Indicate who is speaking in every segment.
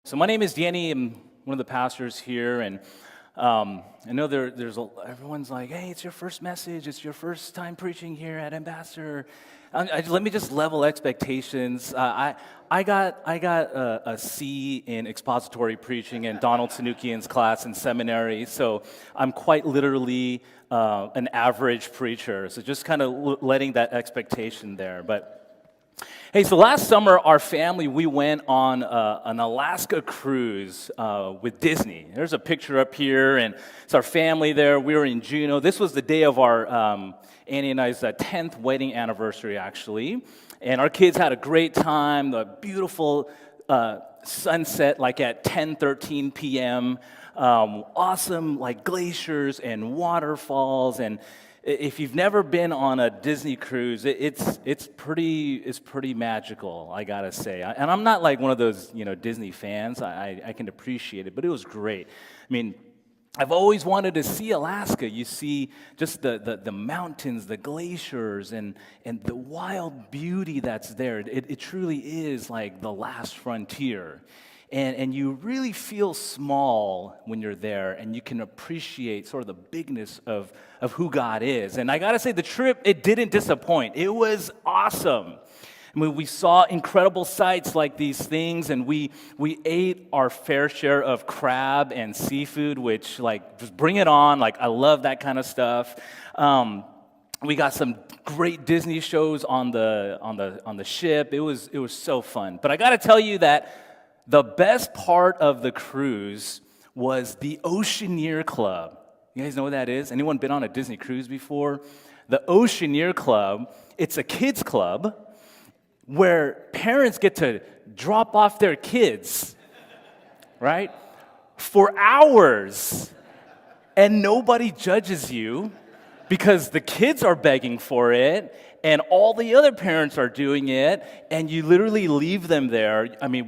Speaker 1: So my name is Danny. I'm one of the pastors here, and I know everyone's like, "Hey, it's your first message. It's your first time preaching here at Ambassador." Let me just level expectations. I got a C in expository preaching in Donald Sanukian's class in seminary, so I'm quite literally an average preacher. So just kind of letting that expectation there, but. Hey, so last summer, our family, we went on an Alaska cruise with Disney. There's a picture up here, and it's our family there. We were in Juneau. This was the day of our, Annie and I's 10th wedding anniversary, actually. And our kids had a great time, the beautiful sunset, like at 10:13 p.m., awesome, like glaciers and waterfalls, and if you've never been on a Disney cruise, it's pretty magical, I gotta say. And I'm not like one of those Disney fans. I can appreciate it, but it was great. I mean, I've always wanted to see Alaska. You see just the mountains, the glaciers, and the wild beauty that's there. It truly is like the last frontier. And you really feel small when you're there, and you can appreciate sort of the bigness of who God is. And I gotta say, the trip, it didn't disappoint. It was awesome. I mean, we saw incredible sights like these things, and we ate our fair share of crab and seafood, which, like, just bring it on. Like, I love that kind of stuff. We got some great Disney shows on the ship. It was so fun. But I gotta tell you that the best part of the cruise was the Oceaneer Club. You guys know what that is? Anyone been on a Disney cruise before? The Oceaneer Club, it's a kids club where parents get to drop off their kids, right? For hours. And nobody judges you because the kids are begging for it, and all the other parents are doing it, and you literally leave them there. I mean,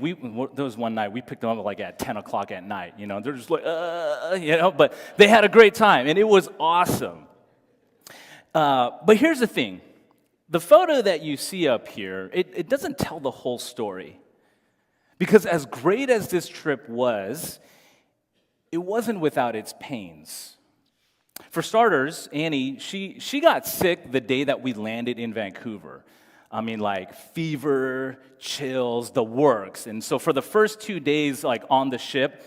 Speaker 1: there was one night, we picked them up like at 10 o'clock at night, they're just like, but they had a great time, and it was awesome. But here's the thing. The photo that you see up here, it doesn't tell the whole story. Because as great as this trip was, it wasn't without its pains. For starters, Annie, she got sick the day that we landed in Vancouver. I mean, like fever, chills, the works. And so for the first 2 days, like on the ship,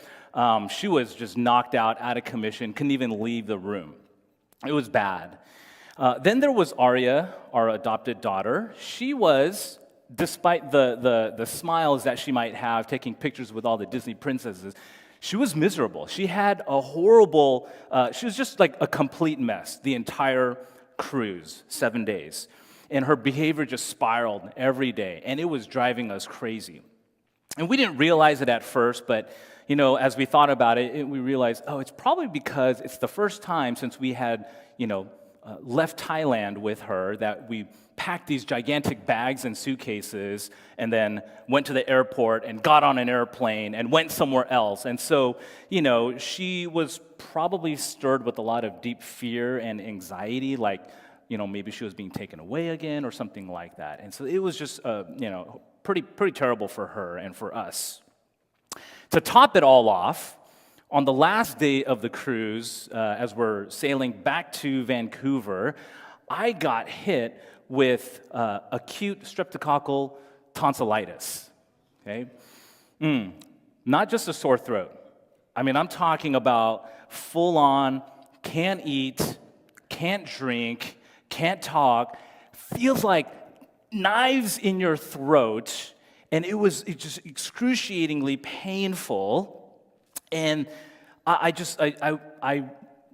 Speaker 1: she was just knocked out of commission, couldn't even leave the room. It was bad. Then there was Arya, our adopted daughter. She was, despite the smiles that she might have, taking pictures with all the Disney princesses, she was miserable. She had a horrible, she was just like a complete mess the entire cruise, 7 days. And her behavior just spiraled every day, and it was driving us crazy. And we didn't realize it at first, but as we thought about it, we realized, it's probably because it's the first time since we had, left Thailand with her that we packed these gigantic bags and suitcases and then went to the airport and got on an airplane and went somewhere else. And so, she was probably stirred with a lot of deep fear and anxiety, like, maybe she was being taken away again or something like that. And so it was just, pretty terrible for her and for us. To top it all off, on the last day of the cruise, as we're sailing back to Vancouver, I got hit with acute streptococcal tonsillitis, okay? Not just a sore throat. I mean, I'm talking about full-on, can't eat, can't drink, can't talk, feels like knives in your throat, and it was just excruciatingly painful. And I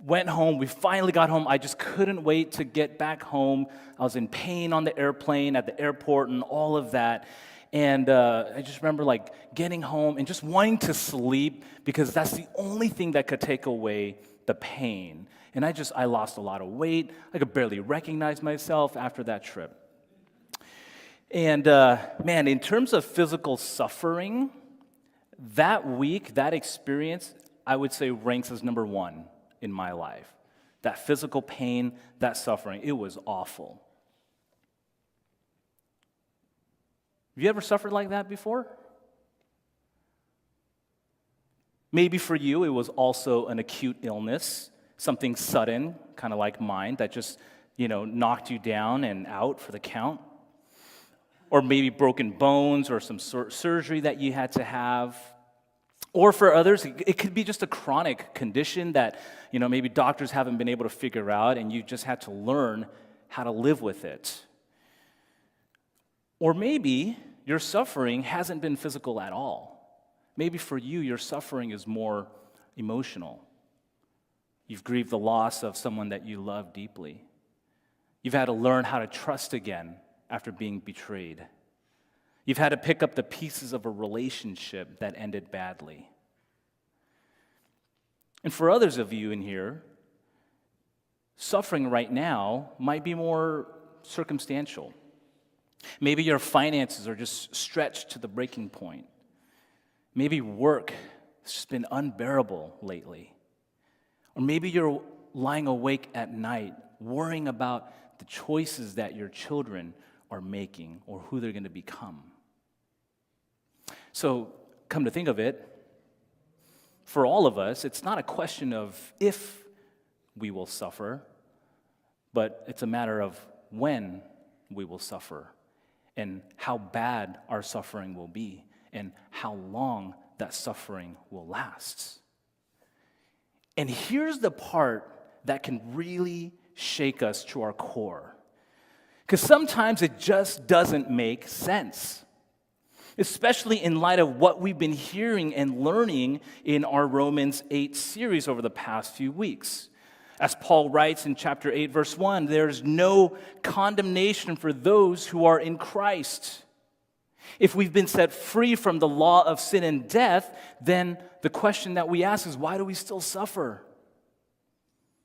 Speaker 1: went home. We finally got home. I just couldn't wait to get back home. I was in pain on the airplane, at the airport, and all of that. And I just remember like getting home and just wanting to sleep because that's the only thing that could take away the pain. And I lost a lot of weight. I could barely recognize myself after that trip. And man, in terms of physical suffering, that week, that experience, I would say ranks as number one in my life. That physical pain, that suffering, it was awful. Have you ever suffered like that before? Maybe for you, it was also an acute illness, something sudden, kind of like mine, that just, knocked you down and out for the count. Or maybe broken bones or some surgery that you had to have. Or for others, it could be just a chronic condition that, maybe doctors haven't been able to figure out and you just had to learn how to live with it. Or maybe your suffering hasn't been physical at all. Maybe for you, your suffering is more emotional. You've grieved the loss of someone that you love deeply. You've had to learn how to trust again after being betrayed. You've had to pick up the pieces of a relationship that ended badly. And for others of you in here, suffering right now might be more circumstantial. Maybe your finances are just stretched to the breaking point. Maybe work has just been unbearable lately. Or maybe you're lying awake at night worrying about the choices that your children are making or who they're going to become. So, come to think of it, for all of us, it's not a question of if we will suffer, but it's a matter of when we will suffer and how bad our suffering will be and how long that suffering will last. And here's the part that can really shake us to our core. Because sometimes it just doesn't make sense, especially in light of what we've been hearing and learning in our Romans 8 series over the past few weeks. As Paul writes in chapter 8, verse 1, there's no condemnation for those who are in Christ. If we've been set free from the law of sin and death, then the question that we ask is, why do we still suffer?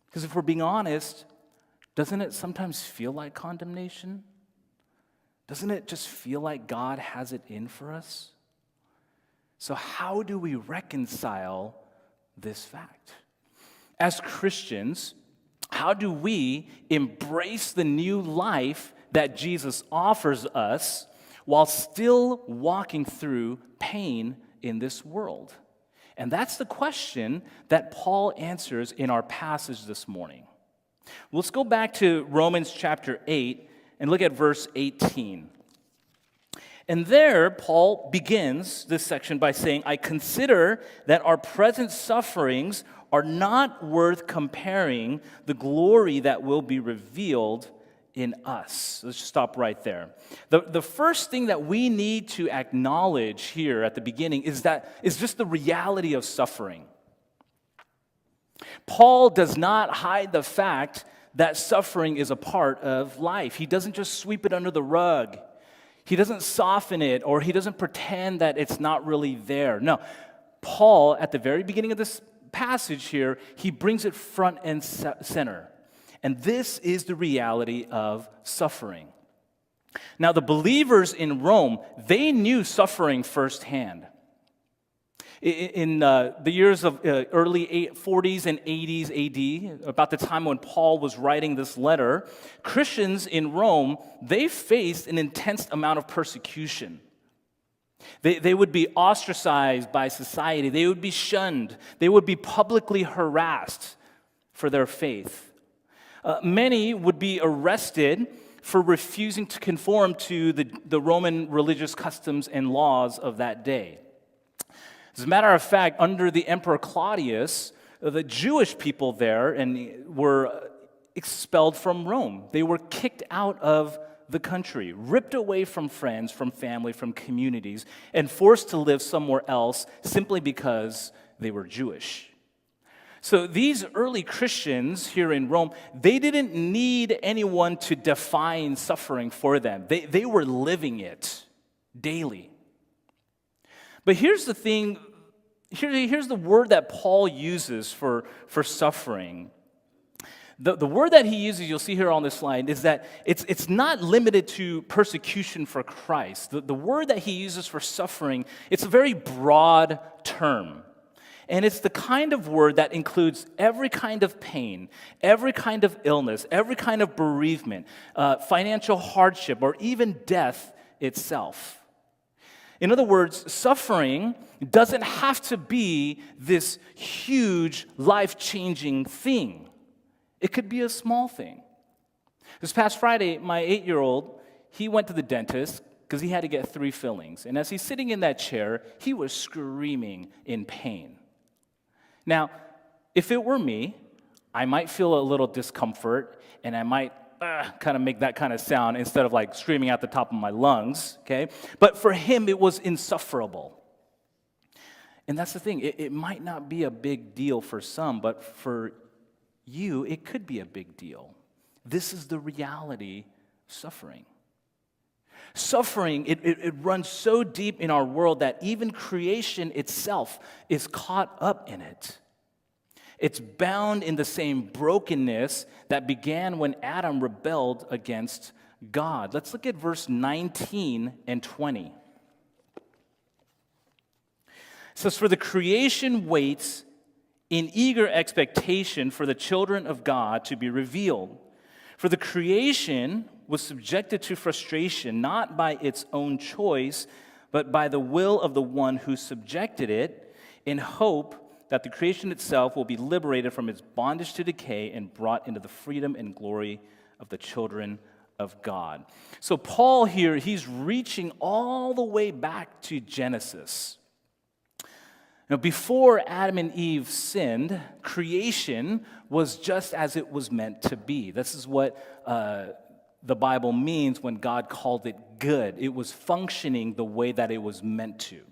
Speaker 1: Because if we're being honest, doesn't it sometimes feel like condemnation? Doesn't it just feel like God has it in for us? So how do we reconcile this fact? As Christians, how do we embrace the new life that Jesus offers us while still walking through pain in this world? And that's the question that Paul answers in our passage this morning. Let's go back to Romans chapter 8 and look at verse 18. And there, Paul begins this section by saying, I consider that our present sufferings are not worth comparing the glory that will be revealed in us. Let's just stop right there. The first thing that we need to acknowledge here at the beginning is just the reality of suffering. Paul does not hide the fact that suffering is a part of life. He doesn't just sweep it under the rug. He doesn't soften it, or he doesn't pretend that it's not really there. No, Paul, at the very beginning of this passage here, he brings it front and center. And this is the reality of suffering. Now, the believers in Rome, they knew suffering firsthand. In the years of early 40s and 80s AD, about the time when Paul was writing this letter, Christians in Rome, they faced an intense amount of persecution. They would be ostracized by society. They would be shunned. They would be publicly harassed for their faith. Many would be arrested for refusing to conform to the Roman religious customs and laws of that day. As a matter of fact, under the Emperor Claudius, the Jewish people there were expelled from Rome. They were kicked out of the country, ripped away from friends, from family, from communities, and forced to live somewhere else simply because they were Jewish. So these early Christians here in Rome, they didn't need anyone to define suffering for them. They were living it daily. But here's the thing, here's the word that Paul uses for suffering. The word that he uses, you'll see here on this slide, is that it's not limited to persecution for Christ. The word that he uses for suffering, it's a very broad term. And it's the kind of word that includes every kind of pain, every kind of illness, every kind of bereavement, financial hardship, or even death itself. In other words, suffering doesn't have to be this huge, life-changing thing. It could be a small thing. This past Friday, my 8-year-old, he went to the dentist because he had to get 3 fillings. And as he's sitting in that chair, he was screaming in pain. Now, if it were me, I might feel a little discomfort, and I might kind of make that kind of sound instead of like screaming at the top of my lungs, okay? But for him, it was insufferable. And that's the thing. It might not be a big deal for some, but for you, it could be a big deal. This is the reality of suffering. Suffering, it runs so deep in our world that even creation itself is caught up in it. It's bound in the same brokenness that began when Adam rebelled against God. Let's look at verse 19 and 20. It says, "For the creation waits in eager expectation for the children of God to be revealed. For the creation was subjected to frustration, not by its own choice, but by the will of the one who subjected it, in hope that the creation itself will be liberated from its bondage to decay and brought into the freedom and glory of the children of God." So Paul here, he's reaching all the way back to Genesis. Now, before Adam and Eve sinned, creation was just as it was meant to be. This is what the Bible means when God called it good. It was functioning the way that it was meant to.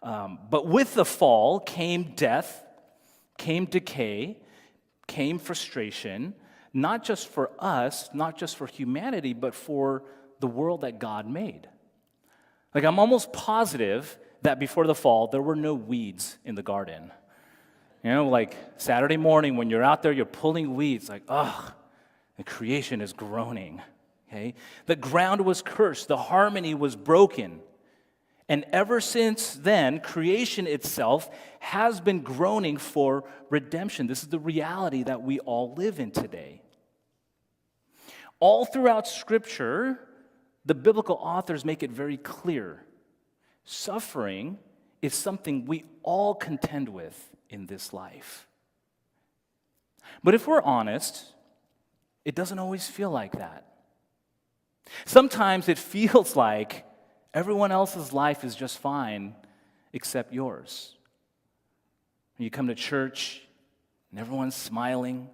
Speaker 1: But with the fall came death, came decay, came frustration, not just for us, not just for humanity, but for the world that God made. Like, I'm almost positive that before the fall, there were no weeds in the garden. You know, like Saturday morning when you're out there, you're pulling weeds, like, ugh, the creation is groaning, okay? The ground was cursed, the harmony was broken. And ever since then, creation itself has been groaning for redemption. This is the reality that we all live in today. All throughout Scripture, the biblical authors make it very clear. Suffering is something we all contend with in this life. But if we're honest, it doesn't always feel like that. Sometimes it feels like everyone else's life is just fine except yours. When you come to church and everyone's smiling,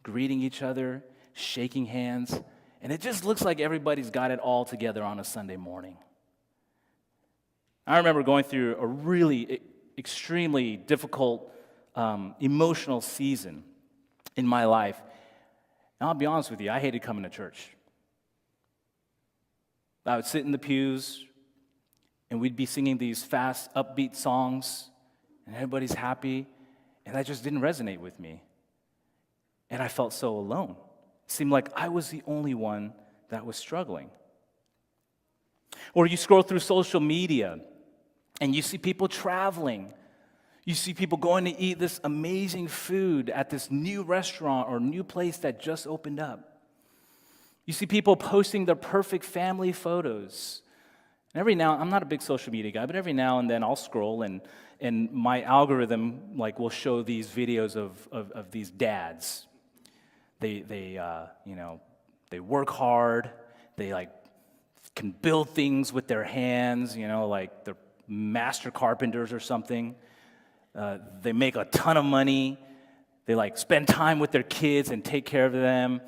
Speaker 1: greeting each other, shaking hands, and it just looks like everybody's got it all together on a Sunday morning. I remember going through a really extremely difficult emotional season in my life. And I'll be honest with you, I hated coming to church. I would sit in the pews, and we'd be singing these fast, upbeat songs, and everybody's happy, and that just didn't resonate with me. And I felt so alone. It seemed like I was the only one that was struggling. Or you scroll through social media, and you see people traveling. You see people going to eat this amazing food at this new restaurant or new place that just opened up. You see people posting their perfect family photos. And every now, I'm not a big social media guy, but every now and then I'll scroll and my algorithm will show these videos of these dads. They work hard. They can build things with their hands. Like they're master carpenters or something. They make a ton of money. They spend time with their kids and take care of them.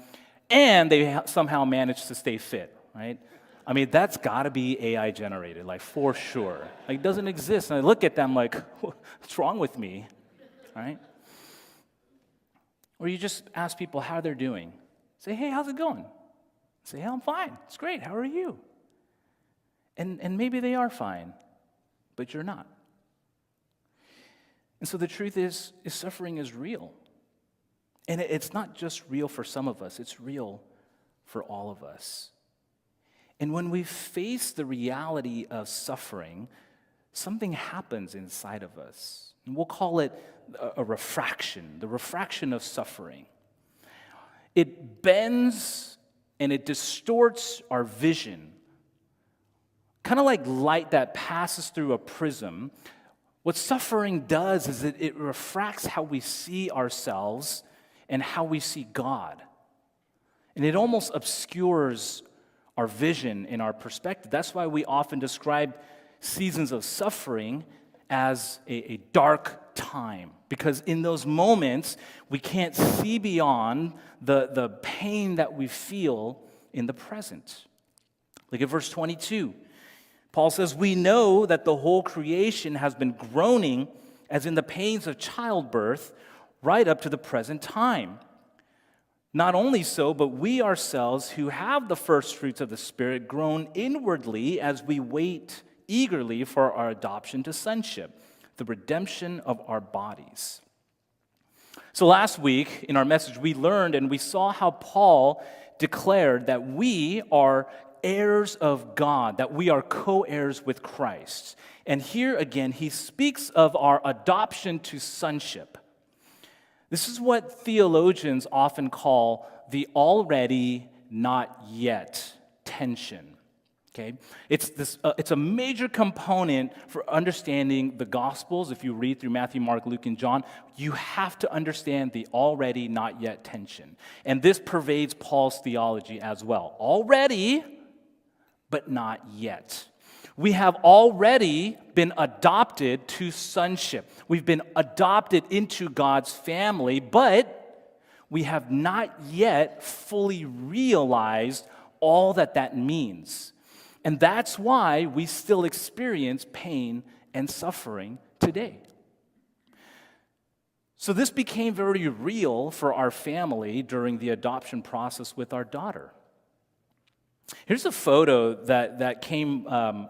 Speaker 1: And they somehow manage to stay fit, right? I mean, that's got to be AI generated, for sure. It doesn't exist. And I look at them like, what's wrong with me, right? Or you just ask people how they're doing. Say, hey, how's it going? Say, hey, I'm fine. It's great. How are you? And maybe they are fine, but you're not. And so the truth is suffering is real. And it's not just real for some of us, it's real for all of us. And when we face the reality of suffering, something happens inside of us. And we'll call it a refraction, the refraction of suffering. It bends and it distorts our vision, kind of like light that passes through a prism, what suffering does is it refracts how we see ourselves and how we see God. And it almost obscures our vision and our perspective. That's why we often describe seasons of suffering as a dark time, because in those moments, we can't see beyond the pain that we feel in the present. Look at verse 22. Paul says, "We know that the whole creation has been groaning as in the pains of childbirth right up to the present time. Not only so, but we ourselves who have the first fruits of the Spirit groan inwardly as we wait eagerly for our adoption to sonship, the redemption of our bodies." So last week in our message, we learned and we saw how Paul declared that we are heirs of God, that we are co-heirs with Christ. And here again, he speaks of our adoption to sonship. This is what theologians often call the already, not yet tension. Okay? It's a major component for understanding the Gospels. If you read through Matthew, Mark, Luke, and John, you have to understand the already, not yet tension. And this pervades Paul's theology as well. Already, but not yet. We have already been adopted to sonship. We've been adopted into God's family, but we have not yet fully realized all that means. And that's why we still experience pain and suffering today. So this became very real for our family during the adoption process with our daughter. Here's a photo that came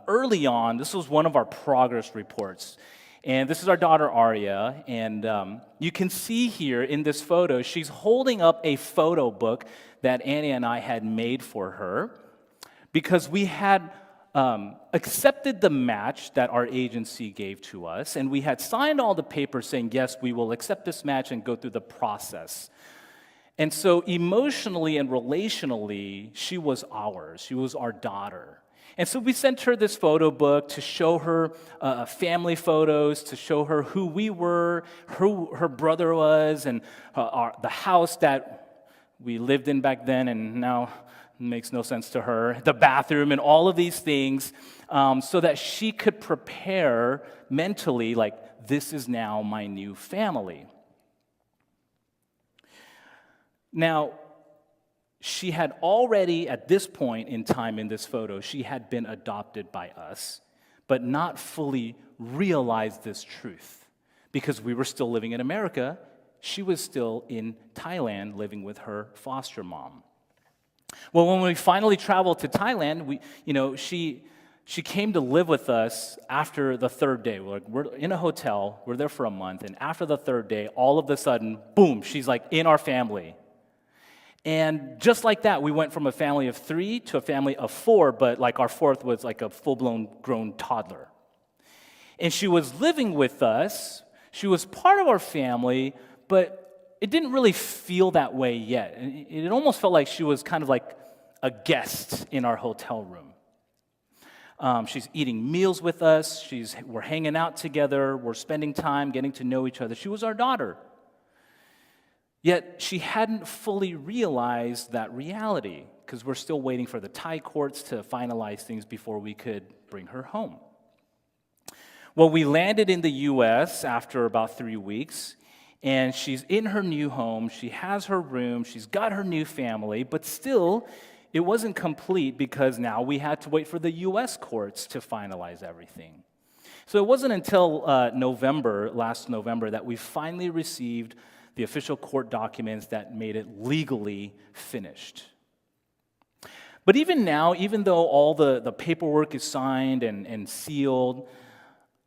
Speaker 1: early on. This was one of our progress reports. And this is our daughter, Aria. And you can see here in this photo, she's holding up a photo book that Annie and I had made for her because we had accepted the match that our agency gave to us. And we had signed all the papers saying, yes, we will accept this match and go through the process. And so emotionally and relationally, she was ours. She was our daughter. And so we sent her this photo book to show her family photos, to show her who we were, who her brother was, and the house that we lived in back then and now makes no sense to her, the bathroom, and all of these things, so that she could prepare mentally, like, this is now my new family. Now, she had already, at this point in time in this photo, she had been adopted by us, but not fully realized this truth. Because we were still living in America, she was still in Thailand living with her foster mom. Well, when we finally traveled to Thailand, she came to live with us after the third day. We're in a hotel, we're there for a month, and after the third day, all of a sudden, boom, she's like in our family. And just like that, we went from a family of 3 to a family of 4, but like our fourth was like a full-blown grown toddler. And she was living with us, she was part of our family, but it didn't really feel that way yet. It almost felt like she was kind of like a guest in our hotel room. She's eating meals with us, we're hanging out together, we're spending time getting to know each other. She was our daughter. Yet she hadn't fully realized that reality because we're still waiting for the Thai courts to finalize things before we could bring her home. Well, we landed in the U.S. after about 3 weeks, and she's in her new home. She has her room. She's got her new family, but still, it wasn't complete because now we had to wait for the U.S. courts to finalize everything. So it wasn't until last November, that we finally received the official court documents that made it legally finished. But even now, even though all the paperwork is signed and sealed,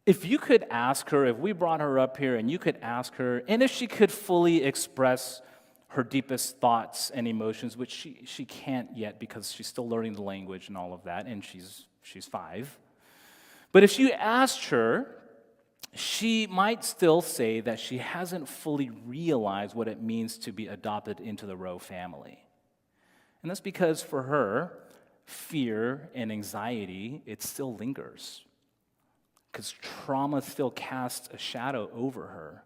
Speaker 1: if you could ask her, if we brought her up here and you could ask her, and if she could fully express her deepest thoughts and emotions, which she can't yet because she's still learning the language and all of that, and she's 5. But if you asked her, she might still say that she hasn't fully realized what it means to be adopted into the Rowe family. And that's because for her, fear and anxiety, it still lingers because trauma still casts a shadow over her.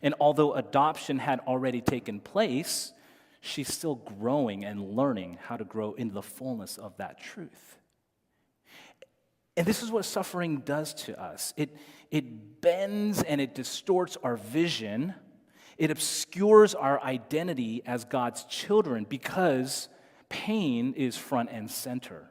Speaker 1: And although adoption had already taken place, she's still growing and learning how to grow into the fullness of that truth. And this is what suffering does to us. It bends and it distorts our vision. It obscures our identity as God's children because pain is front and center.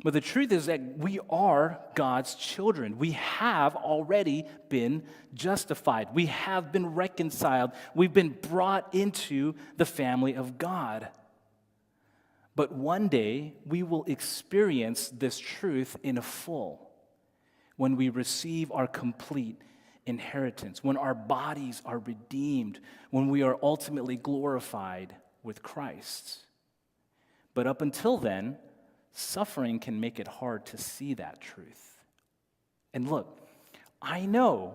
Speaker 1: But the truth is that we are God's children. We have already been justified. We have been reconciled. We've been brought into the family of God. But one day, we will experience this truth in full when we receive our complete inheritance, when our bodies are redeemed, when we are ultimately glorified with Christ. But up until then, suffering can make it hard to see that truth. And look, I know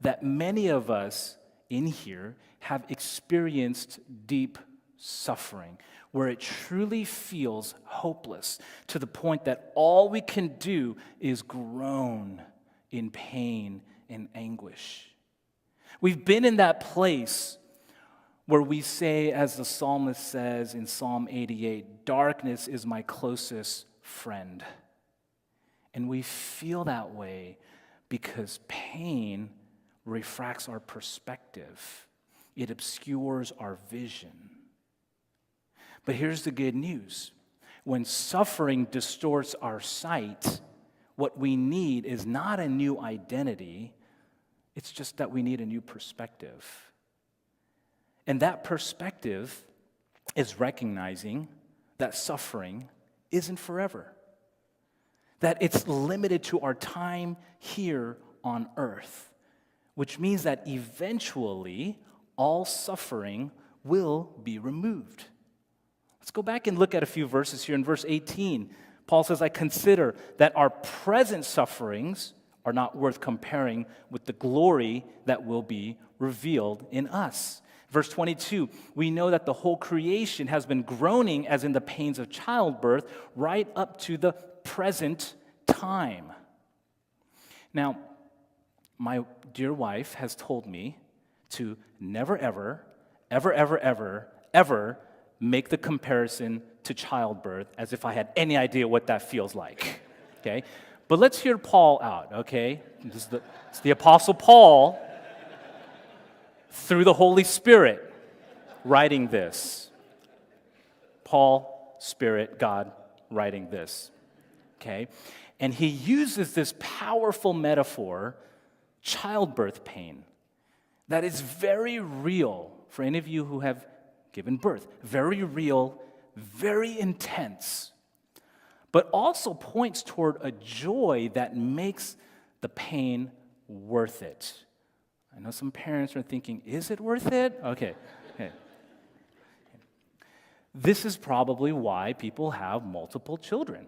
Speaker 1: that many of us in here have experienced deep suffering, where it truly feels hopeless to the point that all we can do is groan in pain and anguish. We've been in that place where we say, as the psalmist says in Psalm 88, darkness is my closest friend. And we feel that way because pain refracts our perspective. It obscures our vision. But here's the good news. When suffering distorts our sight, what we need is not a new identity, it's just that we need a new perspective. And that perspective is recognizing that suffering isn't forever, that it's limited to our time here on earth, which means that eventually all suffering will be removed. Let's go back and look at a few verses here. In verse 18, Paul says, I consider that our present sufferings are not worth comparing with the glory that will be revealed in us. Verse 22, we know that the whole creation has been groaning as in the pains of childbirth right up to the present time. Now, my dear wife has told me to never, ever make the comparison to childbirth as if I had any idea what that feels like, okay? But let's hear Paul out, okay? It's the Apostle Paul through the Holy Spirit writing this. Paul, Spirit, God writing this, okay? And he uses this powerful metaphor, childbirth pain, that is very real for any of you who have given birth. Very real, very intense, but also points toward a joy that makes the pain worth it. I know some parents are thinking, is it worth it? Okay. This is probably why people have multiple children,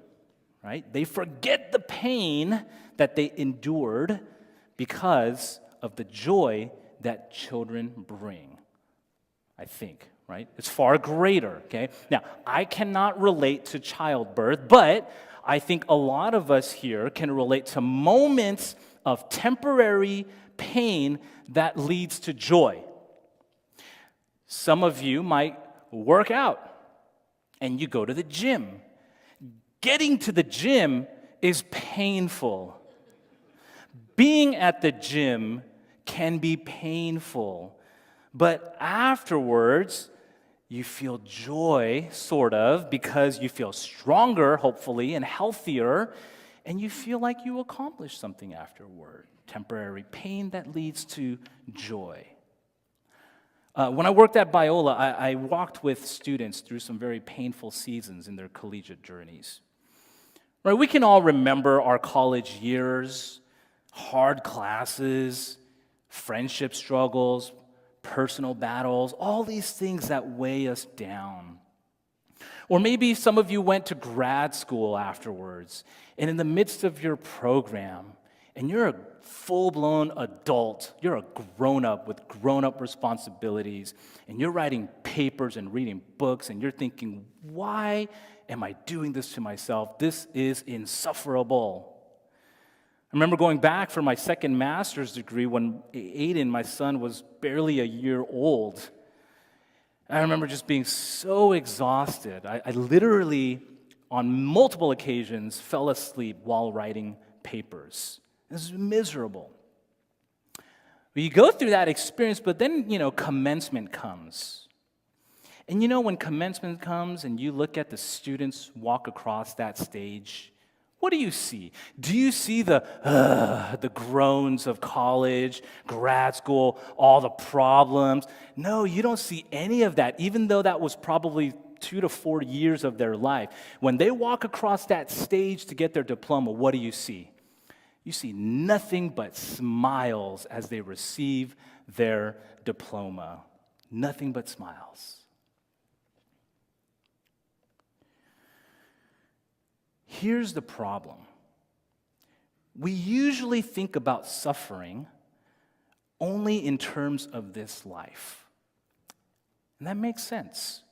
Speaker 1: right? They forget the pain that they endured because of the joy that children bring, I think. Right? It's far greater, okay? Now, I cannot relate to childbirth, but I think a lot of us here can relate to moments of temporary pain that leads to joy. Some of you might work out and you go to the gym. Getting to the gym is painful. Being at the gym can be painful, but afterwards, you feel joy, sort of, because you feel stronger, hopefully, and healthier, and you feel like you accomplished something afterward. Temporary pain that leads to joy. When I worked at Biola, I walked with students through some very painful seasons in their collegiate journeys. Right? We can all remember our college years, hard classes, friendship struggles, personal battles, all these things that weigh us down. Or maybe some of you went to grad school afterwards, and in the midst of your program, and you're a full-blown adult. You're a grown-up with grown-up responsibilities, and you're writing papers and reading books, and you're thinking, why am I doing this to myself? This is insufferable. I remember going back for my second master's degree when Aiden, my son, was barely a year old. I remember just being so exhausted. I literally, on multiple occasions, fell asleep while writing papers. This is miserable. But you go through that experience, but then, commencement comes. And when commencement comes and you look at the students walk across that stage, what do you see? Do you see the groans of college, grad school, all the problems? No, you don't see any of that, even though that was probably 2 to 4 years of their life. When they walk across that stage to get their diploma, what do you see? You see nothing but smiles as they receive their diploma. Nothing but smiles. Here's the problem. We usually think about suffering only in terms of this life. And that makes sense.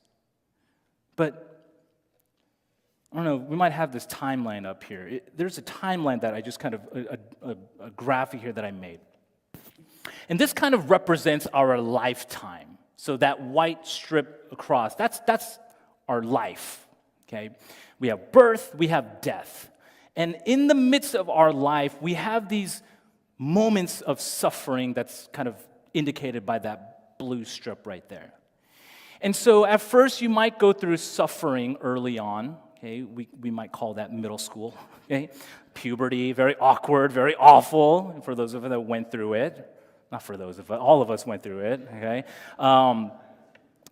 Speaker 1: But, I don't know, we might have this timeline up here. There's a timeline that I just kind of, a graphic here that I made. And this kind of represents our lifetime. So that white strip across, that's our life, okay? We have birth, we have death. And in the midst of our life, we have these moments of suffering that's kind of indicated by that blue strip right there. And so at first, you might go through suffering early on. Okay, we might call that middle school. Okay, puberty, very awkward, very awful for those of us that went through it. Not for those of us, all of us went through it. Okay,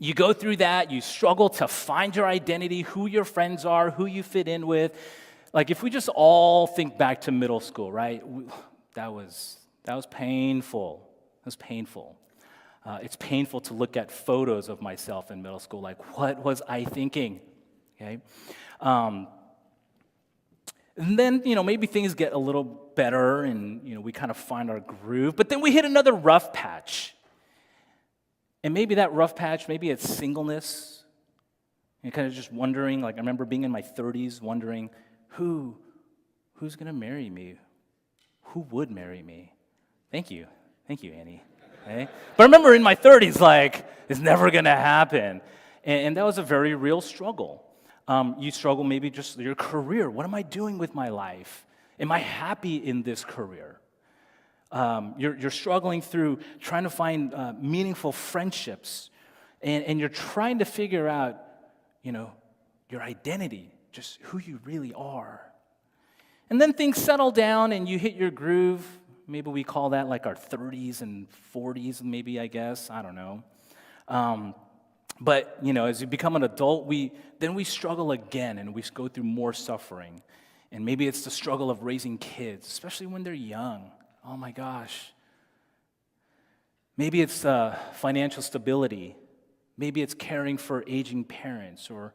Speaker 1: you go through that. You struggle to find your identity, who your friends are, who you fit in with. Like if we just all think back to middle school, right? That was painful. It was painful. It's painful to look at photos of myself in middle school. Like, what was I thinking? Okay. And then, maybe things get a little better and, we kind of find our groove. But then we hit another rough patch. And maybe that rough patch, maybe it's singleness. And kind of just wondering, like I remember being in my 30s wondering, who's going to marry me? Who would marry me? Thank you, Annie. Okay? But I remember in my 30s, like, it's never going to happen. And that was a very real struggle. You struggle maybe just your career. What am I doing with my life? Am I happy in this career? You're struggling through trying to find meaningful friendships. And you're trying to figure out, your identity, just who you really are. And then things settle down and you hit your groove. Maybe we call that like our 30s and 40s, maybe, I guess. I don't know. But, as you become an adult, we struggle again and we go through more suffering. And maybe it's the struggle of raising kids, especially when they're young. Oh my gosh. Maybe it's financial stability. Maybe it's caring for aging parents or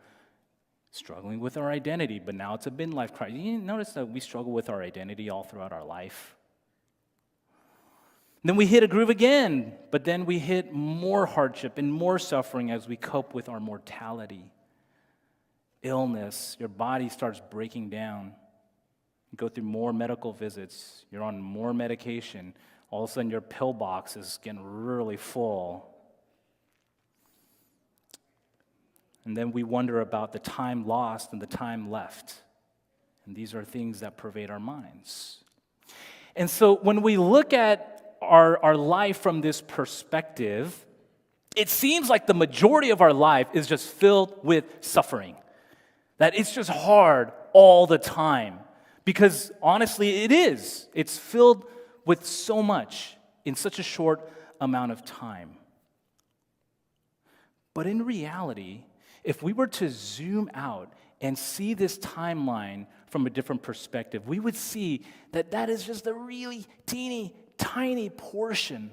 Speaker 1: struggling with our identity, but now it's a midlife crisis. You notice that we struggle with our identity all throughout our life. Then we hit a groove again, but then we hit more hardship and more suffering as we cope with our mortality. Illness, your body starts breaking down. You go through more medical visits, you're on more medication. All of a sudden, your pill box is getting really full. And then we wonder about the time lost and the time left. And these are things that pervade our minds. And so when we look at our life from this perspective, it seems like the majority of our life is just filled with suffering. That it's just hard all the time. Because honestly, it is. It's filled with so much in such a short amount of time. But in reality, if we were to zoom out and see this timeline from a different perspective, we would see that that is just a really teeny, tiny portion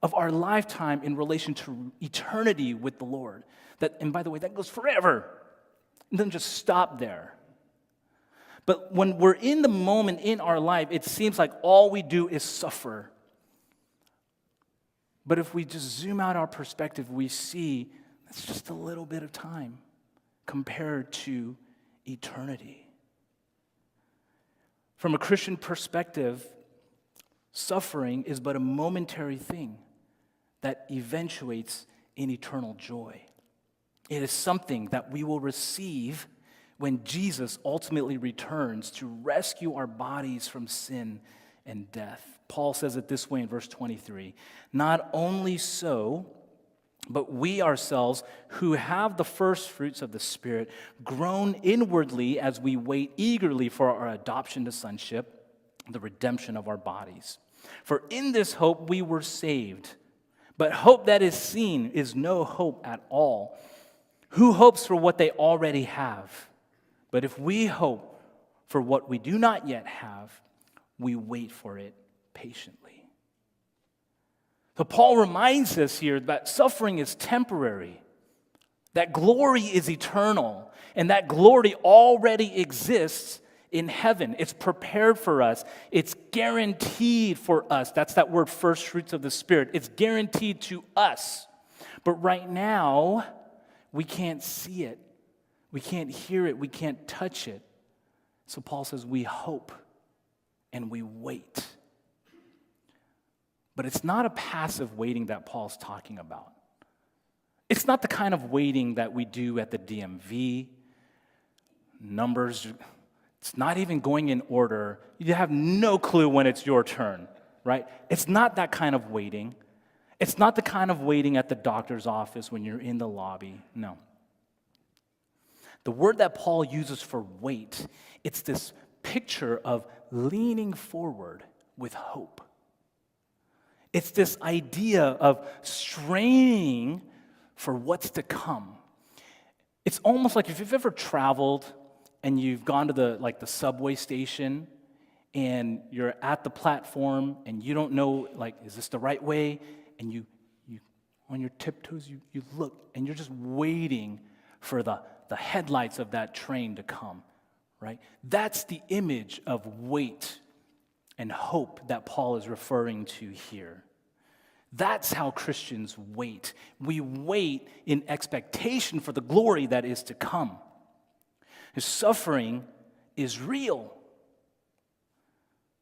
Speaker 1: of our lifetime in relation to eternity with the Lord. And by the way, that goes forever. It doesn't just stop there. But when we're in the moment in our life, it seems like all we do is suffer. But if we just zoom out our perspective, we see that's just a little bit of time compared to eternity. From a Christian perspective, suffering is but a momentary thing that eventuates in eternal joy. It is something that we will receive when Jesus ultimately returns to rescue our bodies from sin and death. Paul says it this way in verse 23. Not only so, but we ourselves who have the first fruits of the Spirit groan inwardly as we wait eagerly for our adoption to sonship, the redemption of our bodies. For in this hope we were saved. But hope that is seen is no hope at all. Who hopes for what they already have? But if we hope for what we do not yet have, we wait for it patiently. So Paul reminds us here that suffering is temporary, that glory is eternal, and that glory already exists in heaven. It's prepared for us. It's guaranteed for us. That's that word, first fruits of the Spirit. It's guaranteed to us. But right now, we can't see it. We can't hear it. We can't touch it. So Paul says we hope and we wait. But it's not a passive waiting that Paul's talking about. It's not the kind of waiting that we do at the DMV. Numbers, it's not even going in order. You have no clue when it's your turn, right? It's not that kind of waiting. It's not the kind of waiting at the doctor's office when you're in the lobby. No. The word that Paul uses for wait, it's this picture of leaning forward with hope. It's this idea of straining for what's to come. It's almost like if you've ever traveled and you've gone to the subway station and you're at the platform and you don't know, is this the right way? And you on your tiptoes, you look and you're just waiting for the headlights of that train to come, right? That's the image of wait and hope that Paul is referring to here. That's how Christians wait. We wait in expectation for the glory that is to come. His suffering is real,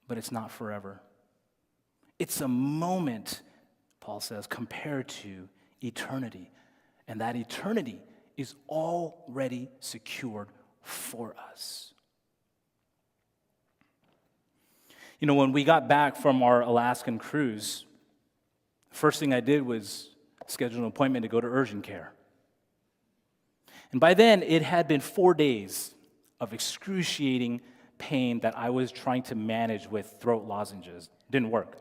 Speaker 1: but it's not forever. It's a moment, Paul says, compared to eternity. And that eternity is already secured for us. You know, when we got back from our Alaskan cruise, the first thing I did was schedule an appointment to go to urgent care. And by then, it had been 4 days of excruciating pain that I was trying to manage with throat lozenges. Didn't work.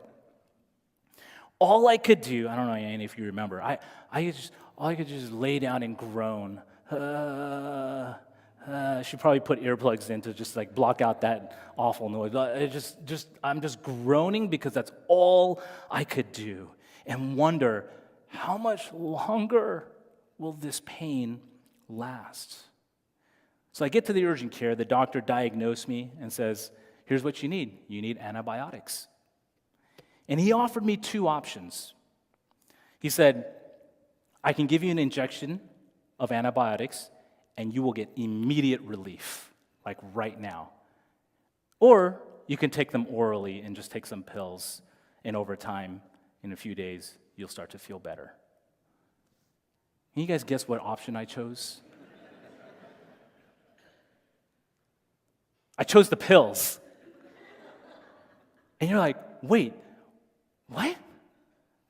Speaker 1: All I could do, I don't know any if you remember, all I could just lay down and groan. She probably put earplugs in to just block out that awful noise. I'm just groaning because that's all I could do, and wonder how much longer will this pain last. So I get to the urgent care. The doctor diagnosed me and says, "Here's what you need. You need antibiotics." And he offered me 2 options. He said, "I can give you an injection of antibiotics, and you will get immediate relief, like right now. Or you can take them orally and just take some pills, and over time, in a few days, you'll start to feel better." Can you guys guess what option I chose? I chose the pills. And you're like, wait, what?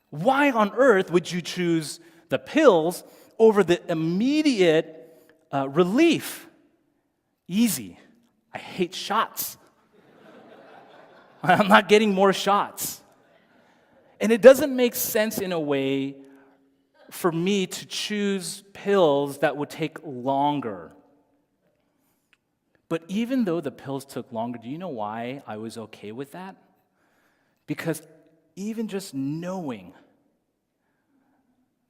Speaker 1: Why on earth would you choose the pills over the immediate relief? Easy. I hate shots. I'm not getting more shots. And it doesn't make sense in a way for me to choose pills that would take longer. But even though the pills took longer, do you know why I was okay with that? Because even just knowing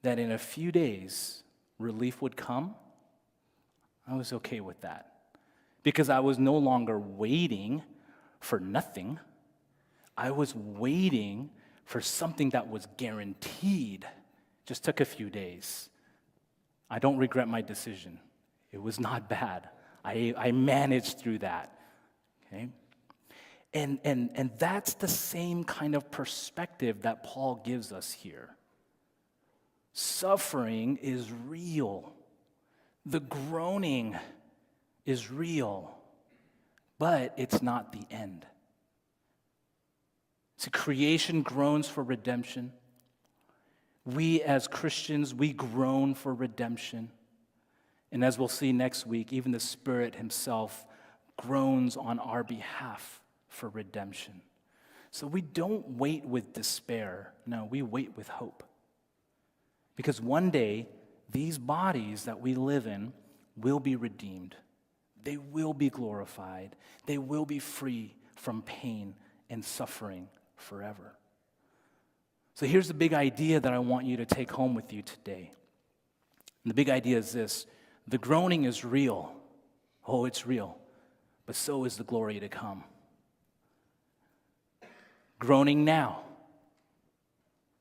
Speaker 1: that in a few days relief would come, I was okay with that. because I was no longer waiting for nothing. I was waiting for something that was guaranteed. Just took a few days. I don't regret my decision. It was not bad. I managed through that. Okay? And that's the same kind of perspective that Paul gives us here. Suffering is real. The groaning is real, but it's not the end. See, creation groans for redemption. We as Christians, we groan for redemption. And as we'll see next week, even the Spirit himself groans on our behalf for redemption. So we don't wait with despair. No, we wait with hope. Because one day, these bodies that we live in will be redeemed. They will be glorified. They will be free from pain and suffering forever. So here's the big idea that I want you to take home with you today. And the big idea is this: the groaning is real. Oh, it's real. But so is the glory to come. Groaning now,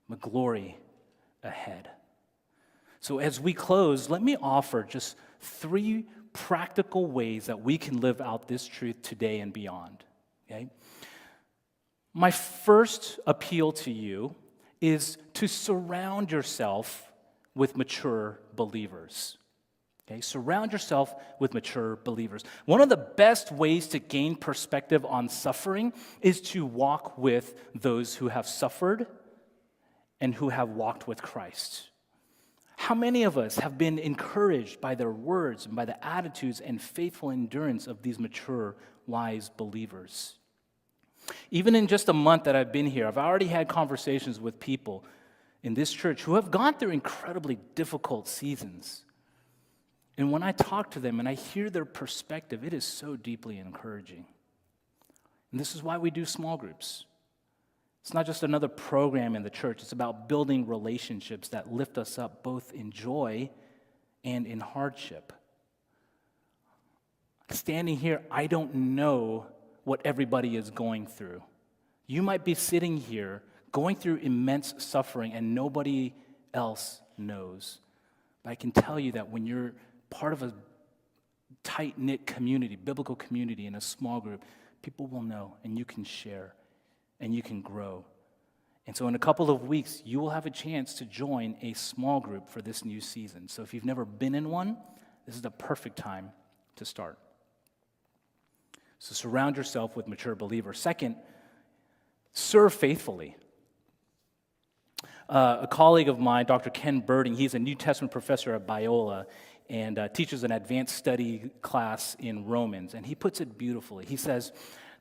Speaker 1: but glory ahead. So as we close, let me offer just 3 practical ways that we can live out this truth today and beyond. Okay? My first appeal to you is to surround yourself with mature believers. Okay? Surround yourself with mature believers. One of the best ways to gain perspective on suffering is to walk with those who have suffered and who have walked with Christ. How many of us have been encouraged by their words and by the attitudes and faithful endurance of these mature, wise believers? Even in just a month that I've been here, I've already had conversations with people in this church who have gone through incredibly difficult seasons. And when I talk to them and I hear their perspective, it is so deeply encouraging. And this is why we do small groups. It's not just another program in the church. It's about building relationships that lift us up both in joy and in hardship. Standing here, I don't know what everybody is going through. You might be sitting here going through immense suffering and nobody else knows. But I can tell you that when you're part of a tight-knit community, biblical community in a small group, people will know and you can share and you can grow. And so in a couple of weeks, you will have a chance to join a small group for this new season. So if you've never been in one, this is the perfect time to start. So surround yourself with mature believers. Second, serve faithfully. A colleague of mine, Dr. Ken Birding, he's a New Testament professor at Biola and teaches an advanced study class in Romans. And he puts it beautifully. He says,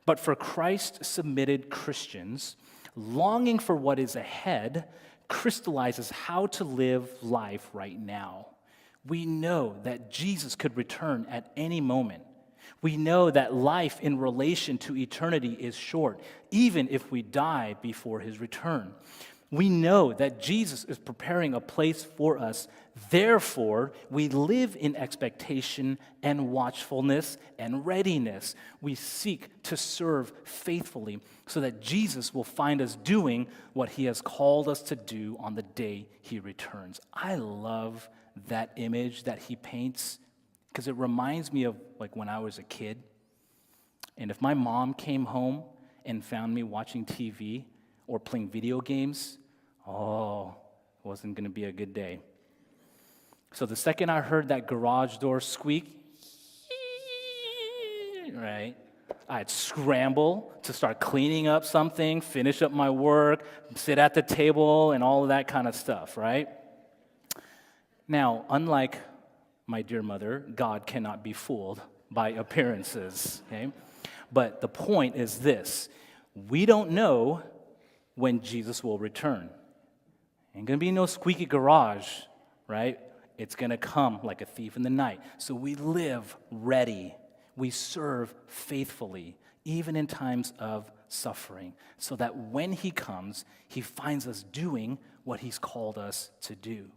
Speaker 1: "But for Christ-submitted Christians, longing for what is ahead crystallizes how to live life right now. We know that Jesus could return at any moment. We know that life in relation to eternity is short, even if we die before his return. We know that Jesus is preparing a place for us. Therefore, we live in expectation and watchfulness and readiness. We seek to serve faithfully so that Jesus will find us doing what he has called us to do on the day he returns." I love that image that he paints because it reminds me of like when I was a kid. And if my mom came home and found me watching TV or playing video games, it wasn't going to be a good day. So the second I heard that garage door squeak, right, I'd scramble to start cleaning up something, finish up my work, sit at the table, and all of that kind of stuff, right? Now, unlike my dear mother, God cannot be fooled by appearances, okay? But the point is this: we don't know when Jesus will return. Ain't gonna be no squeaky garage, right? It's gonna come like a thief in the night. So we live ready. We serve faithfully, even in times of suffering, so that when he comes, he finds us doing what he's called us to do.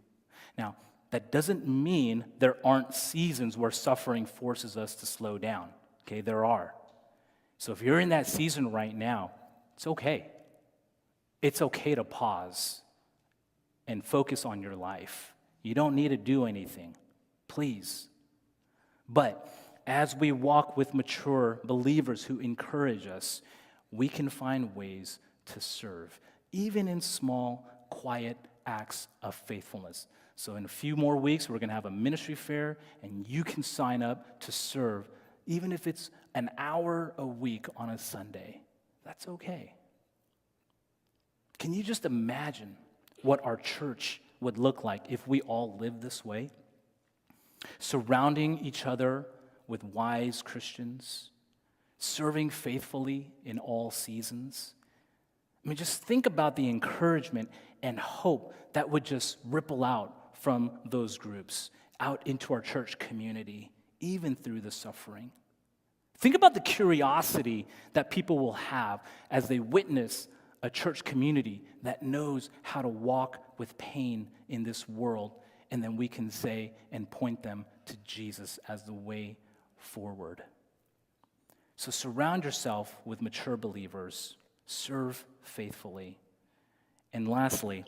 Speaker 1: Now, that doesn't mean there aren't seasons where suffering forces us to slow down. Okay, there are. So if you're in that season right now, it's okay. It's okay to pause and focus on your life. You don't need to do anything, please. But as we walk with mature believers who encourage us, we can find ways to serve, even in small, quiet acts of faithfulness. So in a few more weeks, we're going to have a ministry fair, and you can sign up to serve, even if it's an hour a week on a Sunday. That's okay. Can you just imagine what our church would look like if we all lived this way? Surrounding each other with wise Christians, serving faithfully in all seasons. I mean, just think about the encouragement and hope that would just ripple out from those groups out into our church community, even through the suffering. Think about the curiosity that people will have as they witness a church community that knows how to walk with pain in this world, and then we can say and point them to Jesus as the way forward. So surround yourself with mature believers, serve faithfully, and lastly,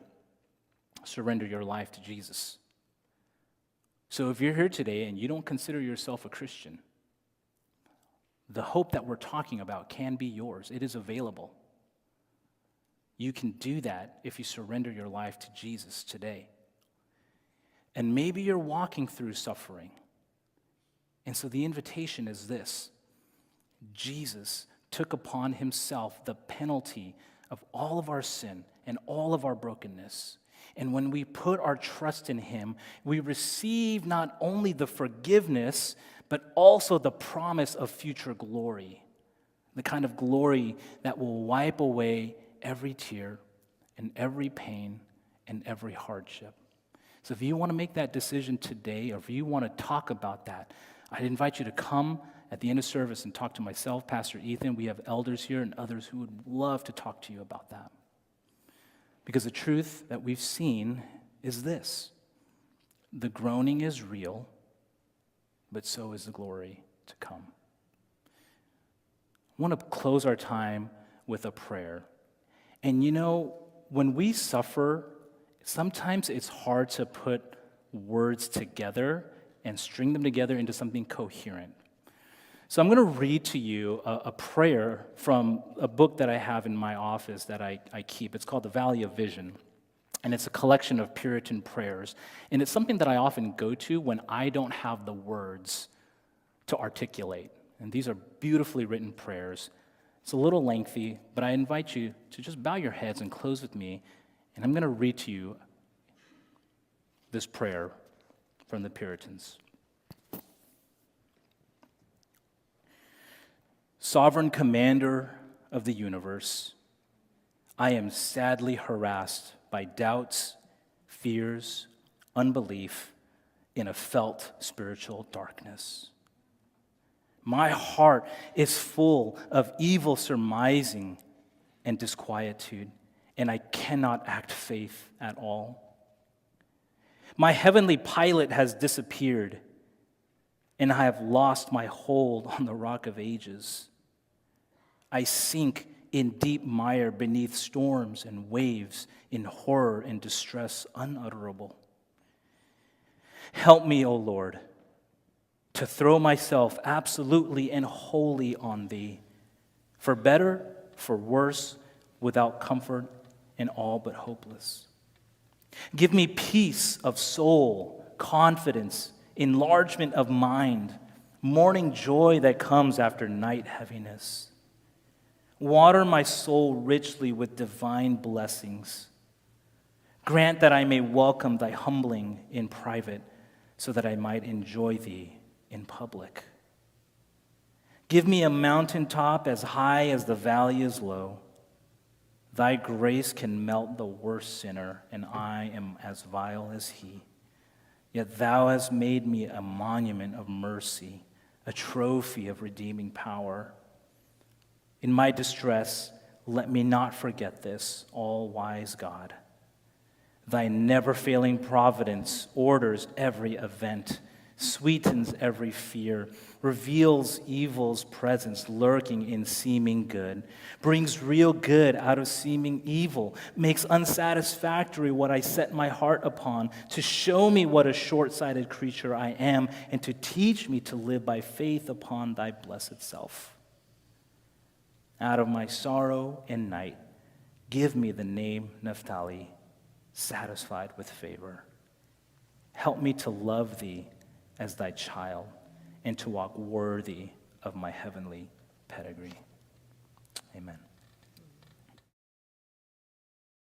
Speaker 1: surrender your life to Jesus. So if you're here today and you don't consider yourself a Christian, the hope that we're talking about can be yours. It is available. You can do that if you surrender your life to Jesus today. And maybe you're walking through suffering. And so the invitation is this: Jesus took upon himself the penalty of all of our sin and all of our brokenness. And when we put our trust in him, we receive not only the forgiveness, but also the promise of future glory, the kind of glory that will wipe away every tear and every pain and every hardship. So if you want to make that decision today, or if you want to talk about that, I'd invite you to come at the end of service and talk to myself, Pastor Ethan. We have elders here and others who would love to talk to you about that. Because the truth that we've seen is this: the groaning is real, but so is the glory to come. I want to close our time with a prayer. And you know, when we suffer, sometimes it's hard to put words together and string them together into something coherent. So I'm going to read to you a prayer from a book that I have in my office that I keep. It's called The Valley of Vision, and it's a collection of Puritan prayers. And it's something that I often go to when I don't have the words to articulate. And these are beautifully written prayers. It's a little lengthy, but I invite you to just bow your heads and close with me, and I'm going to read to you this prayer from the Puritans. Sovereign Commander of the universe, I am sadly harassed by doubts, fears, unbelief, in a felt spiritual darkness. My heart is full of evil surmising and disquietude, and I cannot act faith at all. My heavenly pilot has disappeared, and I have lost my hold on the rock of ages. I sink in deep mire beneath storms and waves, in horror and distress unutterable. Help me, O Lord, to throw myself absolutely and wholly on thee, for better, for worse, without comfort, and all but hopeless. Give me peace of soul, confidence, enlargement of mind, morning joy that comes after night heaviness. Water my soul richly with divine blessings. Grant that I may welcome thy humbling in private, so that I might enjoy thee in public. Give me a mountaintop as high as the valley is low. Thy grace can melt the worst sinner, and I am as vile as he. Yet thou hast made me a monument of mercy, a trophy of redeeming power. In my distress, let me not forget this, all-wise God. Thy never-failing providence orders every event sweetens every fear, reveals evil's presence lurking in seeming good, brings real good out of seeming evil, makes unsatisfactory what I set my heart upon, to show me what a short-sighted creature I am, and to teach me to live by faith upon thy blessed self. Out of my sorrow and night, give me the name Naphtali, satisfied with favor. Help me to love thee as thy child, and to walk worthy of my heavenly pedigree.